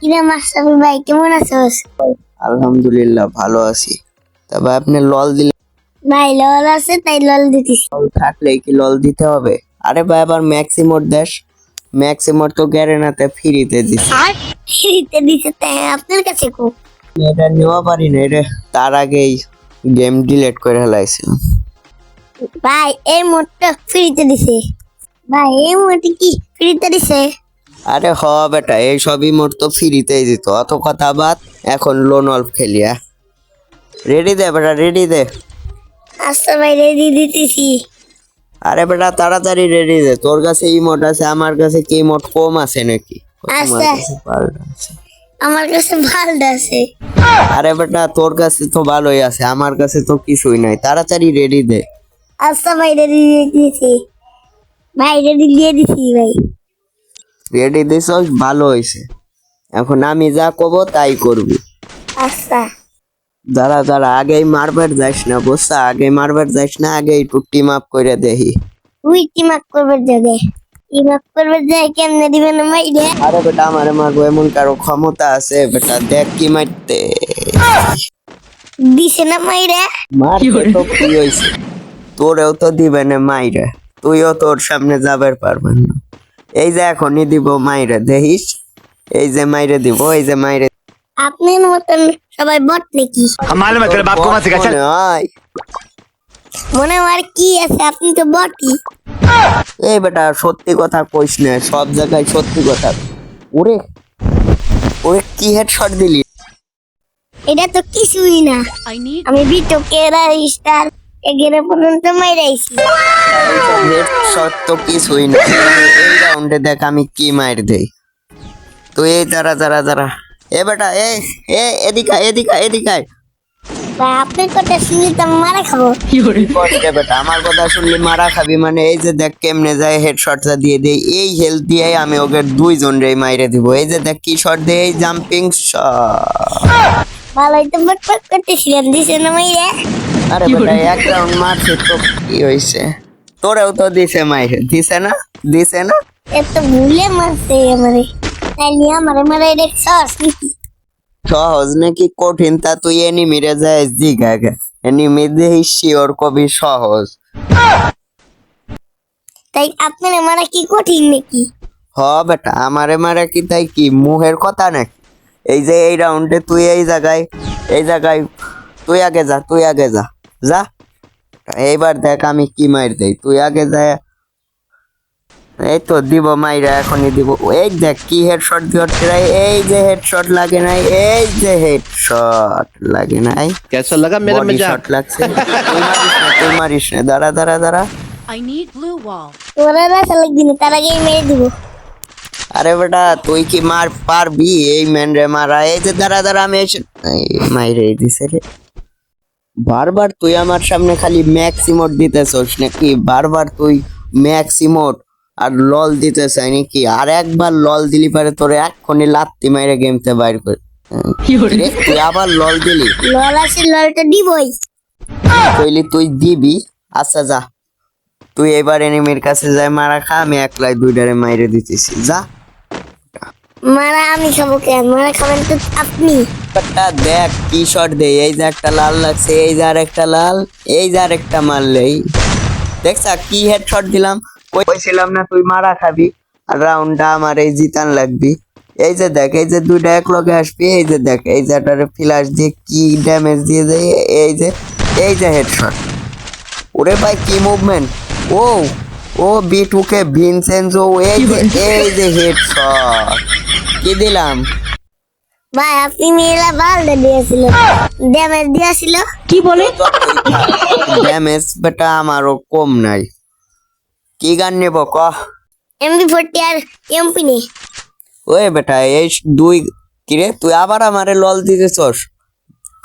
কিরে মাস্টার ভাই কেমন আছোস? আলহামদুলিল্লাহ ভালো আছি। তবে আপনি লল দিলে ভাই লল আছে তাই লল দিতিস। লল থাকলে কি লল দিতে হবে? আরে ভাই আবার ম্যাক্সিমোর দেশ, ম্যাক্সিমোর তো গ্যারেনাতে ফ্রিতে দিছে। ফ্রিতে দিছে তাই আপনার কাছে কো। এটা নেওয়া পারি না, এটা তার আগেই গেম ডিলিট করে ফেলাইছিলাম। ভাই এই মোটটা ফ্রিতে দিছে। ভাই এই মোটে কি ফ্রিতে দিছে? আরে হ বেটা, এই সবই মোট তো ফ্রিতেই দিত। অত কথা বাদ, এখন লোন অল্প খেলিয়া। রেডি দে বেটা, রেডি দে। আচ্ছা ভাই রেডি দিতেছি। আরে বেটা তাড়াতাড়ি রেডি দে। তোর কাছে ইমোট আছে, আমার কাছে কি ইমোট কম আছে নাকি? তোমার আচ্ছা কাছে পাল্টা আছে। আমার কাছে ভালটা আছে। আরে বেটা তোর কাছে তো ভালোই আছে, আমার কাছে তো কিছুই নাই। তাড়াতাড়ি রেডি দে। আচ্ছা ভাই রেডি দিতেছি। ভাই রেডি দিয়ে দিছি ভাই। রেডি দিস, ভালো হয়েছে। এখন আমি যা কব তাই করবি। আচ্ছা যারা যারা আগেই মারবার যাস না, বুঝছা? আগে মারবার যাস না, আগেই একটু টিম আপ করে দেখি। তুই টিমাক করবে যাবে। টিমাক করবে যায় কেমনে দিবে না মাই রে। আরে বেটা আমারে মারবো এমন কারো ক্ষমতা আছে? বেটা দেখ কি মারতে। দিছে না মাই রে। মারতে তো কি হয়েছে, তোরেও তো দিবে না মাইরে। তুইও তোর সামনে যাবার পারবেন না। এই যে এখনই দিব মাইরে, দেখিস? এই যে মাইরে দিব, এই যে মাইরে। আপনার মতন সবাই বট নাকি? हम मालूम है तेरे बाप को मत सिखा चल। হয় মনে আর কি আছে, আপনি তো বটই। এই বেটা সত্যি কথা কইস না, সব জায়গায় সত্যি কথা। ওরে ওরে কি হেডশট দিলি? এটা তো কিছুই না। আমি বিটকের স্টার এগেরে পর্যন্ত মাইরাইছি। হেডশট তো কিছুই না। এই রাউন্ডে দেখ আমি কি মার দেই। তো এই যারা যারা যারা, এ বেটা এ এ এদিকে আয়, এদিকে আয়, এদিকে আয়। ভাই আপনার কথা শুনলে তো আমি মারা খাবো। কষ্টে বেটা আমার কথা শুনলি মারা খাবি মানে? এই যে দেখ কেমনে যায় হেডশটটা দিয়ে দেই। এই হেলথ দিয়ে আমি ওকে দুইজন রে মাইরে দিব। এই যে দেখ কি শট দেই, এই জাম্পিং শট। ভালোই তো বটপট করতেছিলেন, দিছে না মাইরে। আরে বেটা এক রাউন্ড মারছে তো কি হইছে? তোরেও তো দিছে মাইরে, দিছে না? দিছে না? এত ভুলে মারছে আমারে। তাইলে আমারে মারা এটা সস নাকি? সহজ নাকি কঠিন তা তুই এনিমিরে যায় জিগা। এনিমি দেহি শিওর কবি সহজ। তাই আপনার মারা কি কঠিন নাকি? হ বেটা আমারে মারা কি তাই কি মুহের কথা নাকি? এই যে এই রাউন্ডে তুই এই জায়গায় তুই আগে যা, তুই আগে যা, যা। এইবার দেখ আমি কি মার দেই, তুই আগে যা। এই তো দিব মাইরা, এখনই দিব। এই দেখ কি হেডশট দিয়ে ট্রাই। এই যে হেডশট লাগে নাই, এই যে হেডশট লাগে নাই। कैसा लगा मेरा বডি मजाक? শট লাগছে। তুই মারিস না, দাঁড়া দাঁড়া দাঁড়া। I need blue wall. তোরা রাসা লাগবি না, তার আগেই মেরে দিব। আরে বেটা তুই কি মার পারবি এই ম্যান রে মারা? এই যে দাঁড়া দাঁড়া আমি এসে মাইরে দিছে রে। বারবার তুই আমার সামনে খালি ম্যাক্সিমোট দিতেছস নাকি? বারবার তুই ম্যাক্সিমোট আর লল দিতে চাই নাকি? আর একবার লল দিলি পারে তোর এক্ষুনি লাত্তি মাইরে গেমতে বাইর করে। রে, তুই আবার লল দিলি? লল আছে ললটা দিবই। কইলি তুই দিবি? আচ্ছা যা, তুই এবার এনিমির কাছে যাই মারা খা, আমি একলাই দুইটারে মাইরে দিতেছি, যা। মারা আমি খাবো কেন? মারা খাবেন তো আপনি। একটা দেখ কি শট দে। এই যে একটা লাল লাগছে, এই যে আর একটা লাল, এই যে আর একটা মারলেই দেখছা কি হেডশট দিলাম। কইছিলাম না তুই মারা খাবি আর রাউন্ডটা আমার এই জিতান লাগবি। এই যে দেখ, এই যে দুইটা এক লগে আসবি। এই যে দেখ, এই যে একটা ফ্ল্যাশ দিয়ে কি ড্যামেজ দিয়ে দেয়। এই যে হেডশট। ওরে ভাই কি মুভমেন্ট! ও ও বিটুকে ভিনসেন্জো। এই যে হেডশট কি দিলাম। ভাই আপনি মেয়েরা বালটা দিয়েছিল, ড্যামেজ দিয়েছিল। কি বলে? ড্যামেজ বেটা আমারও কম নাই। কি গান নেব ক? MP40 আর এমপি নেই। ওই বেটা এই দুই কিরে তুই আবার আমারে লল দিতেছস?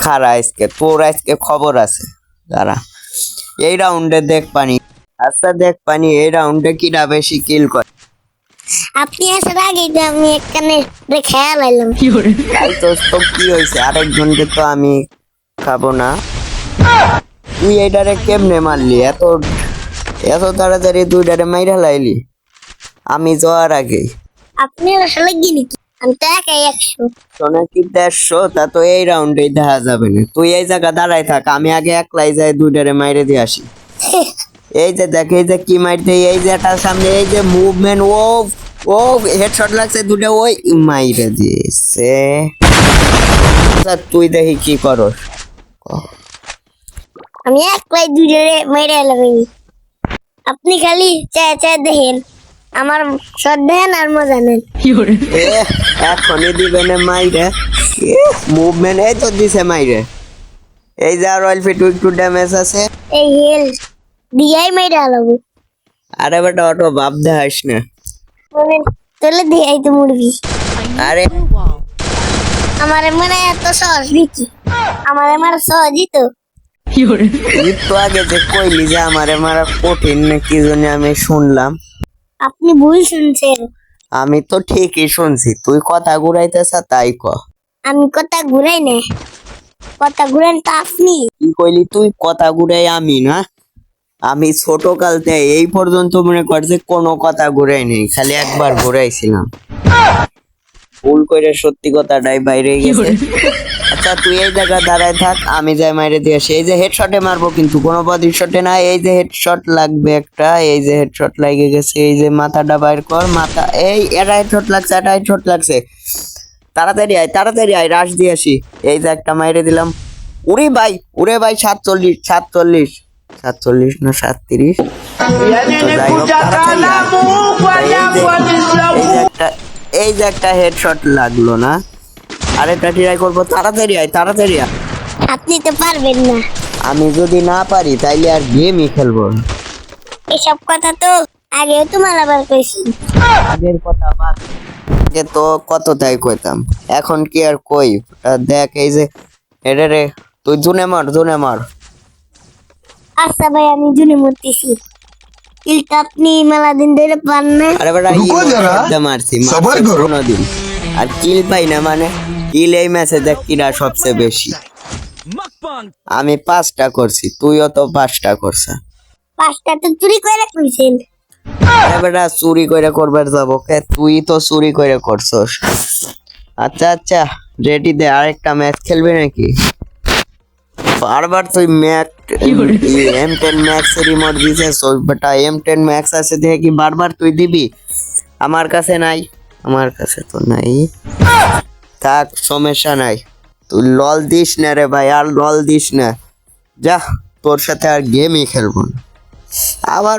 খারা আজকে তোর আজকে খবর আছে, দাঁড়া। এই রাউন্ডে দেখ পানি। আচ্ছা দেখ পানি, এই রাউন্ডে কিরা বেশি কিল করে। আপনি আসার আগেই তো আমি একখানে খেয়াল আইলাম। তাই তো তো কি হয়েছে? আরেকজনকে তো আমি খাবো না। তুই এইটারে কেমনে মারলি? এত এত তাড়াতাড়ি দুইটারে মাইরা লাইলি আমি যাওয়ার আগে। আপনি আসলে কি নাকি? আমি তো একাই 100। সোনা কি 150? তা তো এই রাউন্ডে দেখা যাবে না, তুই এই জায়গা দাঁড়ায় থাক, আমি আগে একলাই যাই দুইটারে মাইরে দিয়ে আসি। এই যে দেখ, এই যে কি মারতে, এই যে এটার সামনে এই যে মুভমেন্ট, ও ও হেডশট লাগছে দুটো, ওই মাইরে দিয়েছে। আচ্ছা তুই দেখি কি করস। আমি একলাই দুইটারে মেরে এলাম। আপনি খালি চায় চায় দেখেন, আমার শট দেখেন আর মজা নেন। এ, এখনই দিবে না মাইরে, মুভমেন্ট এই তো দিছে মাইরে। এই যে আর অয়েল ফিট একটু ড্যামেজ আছে। এই হেল দিয়াই মেরে এলাম। আরে বেটা অটো ভাব দেখাস না। তোলে দিয়াই তো মুরগি। I আরে need blue wall. আমার মানে এত সহজ নাকি? আমার সহজই তো। একটু আগে যে কইলি যে আমারে মারা কঠিন না কি জানি আমি শুনলাম। আপনি ভুল শুনছেন। আমি তো ঠিকই শুনছি, তুই কথা ঘুরাইতেছ তাই ক। আমি কথা ঘুরাই না, কথা ঘুরান তো আপনি। কি কইলি তুই? কথা ঘুরাই আমি না? আমি ছোট কালতে এই পর্যন্ত মনে কর যে কোনো কথা ঘুরাই নেই, খালি একবার ঘুরাইছিলাম, ভুল করে সত্যি কথাটাই বাইরে গেছে। আচ্ছা তুই এই জায়গা দাঁড়ায় থাক, আমি যাই মাইরে দিয়ে আসি। এই যে হেডশটে মারবো কিন্তু কোনো বডি শটে না। এই যে হেডশট লাগবে একটা, এই যে হেডশট লাগে গেছে, এই যে মাথাটা বাইর কর, মাথা, এই এটা হেডশট লাগছে, এটা হেডশট লাগছে। তাড়াতাড়ি আয় রাশ দিয়ে আসি। এই যে একটা মাইরে দিলাম। উরে ভাই 47 47 47 না 37। এই যে একটা হেডশট লাগলো না, আরেকটা ট্রাই করবো। তাড়াতাড়ি আয়। আপনি তো পারবেন না। আমি যদি না পারি তাইলে আর গেমই খেলবো না। এসব কথা তো আগেও তো মালাবার কইছি। আগের কথা বাদ, আগে তো কত তাই কইতাম, এখন কি আর কই। দেখ এই যে এটা রে, তুই জুনে মার। আচ্ছা ভাই, আমি জুনে মরতেছি। ইলটা আপনি মেলা দিন ধরে পান না। আরে বেটা রুকো যারা, মারছি সবার করো। কোনোদিন, আর কিল পাই না মানে। কিল এই ম্যাচে দেখ কিরা সবচেয়ে বেশি। আমি 5টা করছি, তুইও তো 5টা করছ। 5টা তো চুরি করে কইছেন। আরে বেটা চুরি করে করবার যাবো কে? তুই তো চুরি করে করছস। আচ্ছা রেডি দে, আরেকটা ম্যাচ খেলবি নাকি? বারবার তুই M10 ম্যাক্স রিমোট দিছিস, ওই বেটা M10 ম্যাক্স আছে দেখে কি বারবার তুই দিবি? আমার কাছে তো নাই। থাক সমস্যা নাই, তুই লল দিস না রে ভাই, আর লল দিস না, যা তোর সাথে আর গেমই খেলবো না। আবার